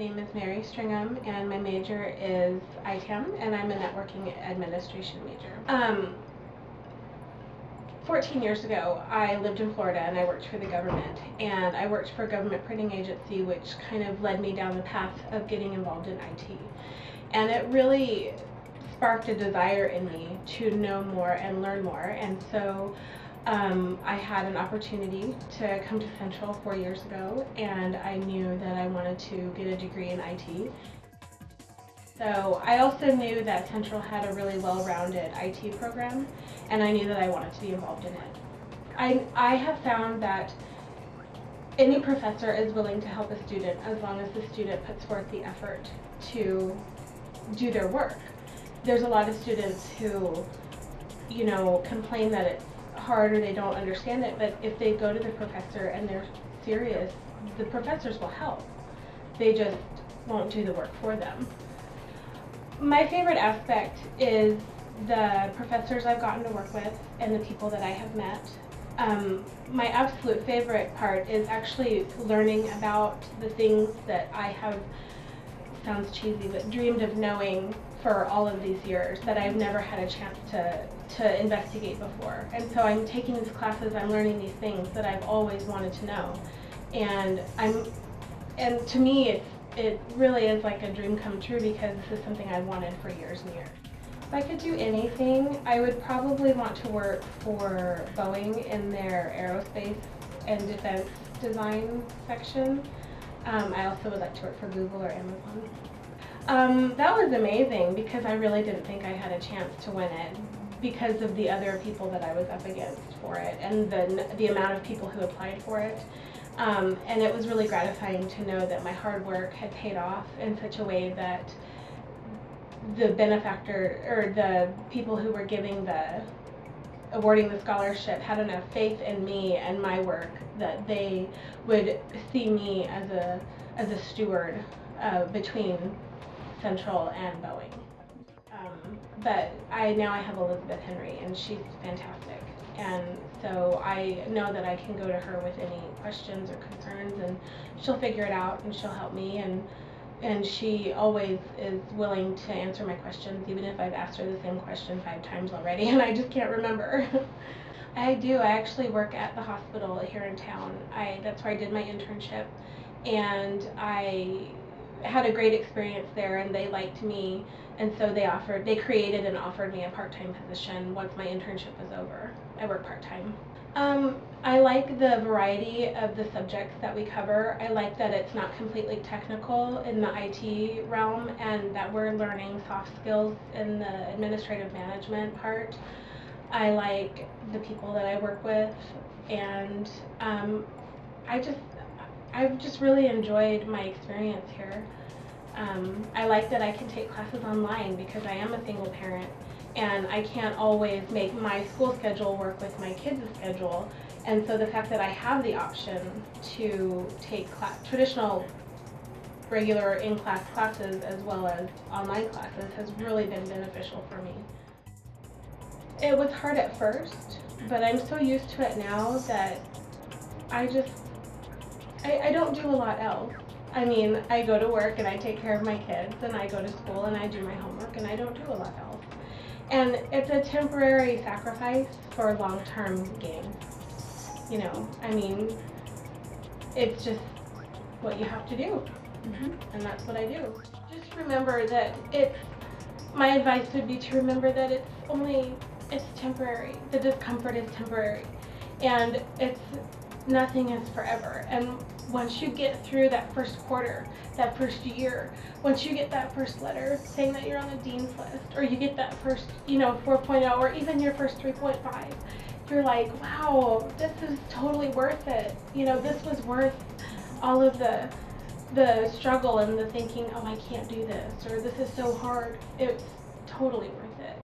name is Stringham, and my major is ITAM, and I'm a networking administration major. 14 years ago, I lived in Florida and I worked for the government, and I worked for a government printing agency, which kind of led me down the path of getting involved in IT. And it really sparked a desire in me to know more and learn more, and so I had an opportunity to come to Central 4 years ago, and I knew that I wanted to get a degree in IT. So I also knew that Central had a really well-rounded IT program, and I knew that I wanted to be involved in it. I have found that any professor is willing to help a student as long as the student puts forth the effort to do their work. There's a lot of students who, complain that it's hard or they don't understand it, but if they go to the professor and they're serious, the professors will help. They just won't do the work for them. My favorite aspect is the professors I've gotten to work with and the people that I have met. My absolute favorite part is actually learning about the things that I have, sounds cheesy, but dreamed of knowing for all of these years that I've never had a chance to investigate before. And so I'm taking these classes, I'm learning these things that I've always wanted to know. And to me, it really is like a dream come true, because this is something I've wanted for years and years. If I could do anything, I would probably want to work for Boeing in their aerospace and defense design section. I also would like to work for Google or Amazon. That was amazing, because I really didn't think I had a chance to win it because of the other people that I was up against for it and the amount of people who applied for it. And it was really gratifying to know that my hard work had paid off in such a way that the benefactor, or the people who were awarding the scholarship, had enough faith in me and my work that they would see me as a steward between Central and Boeing. But now I have Elizabeth Henry, and she's fantastic. And so I know that I can go to her with any questions or concerns, and she'll figure it out and she'll help me. And she always is willing to answer my questions, even if I've asked her the same question 5 times already and I just can't remember. I do. I actually work at the hospital here in town. That's where I did my internship, and I had a great experience there, and they liked me, and so they created and offered me a part-time position once my internship was over. I work part-time. I like the variety of the subjects that we cover. I like that it's not completely technical in the IT realm, and that we're learning soft skills in the administrative management part. I like the people that I work with, and I've just really enjoyed my experience here. I like that I can take classes online, because I am a single parent and I can't always make my school schedule work with my kids' schedule. And so the fact that I have the option to take traditional, regular in-class classes as well as online classes has really been beneficial for me. It was hard at first, but I'm so used to it now that I don't do a lot else. I mean, I go to work and I take care of my kids, and I go to school and I do my homework, and I don't do a lot else. And it's a temporary sacrifice for long-term gain. I mean, it's just what you have to do, and that's what I do. Just remember that my advice would be to remember that it's temporary. The discomfort is temporary, and nothing is forever. And once you get through that first quarter, that first year, once you get that first letter saying that you're on the dean's list, or you get that first 4.0, or even your first 3.5, you're like, wow, this is totally worth it. This was worth all of the struggle and the thinking, oh, I can't do this, or this is so hard. It's totally worth it.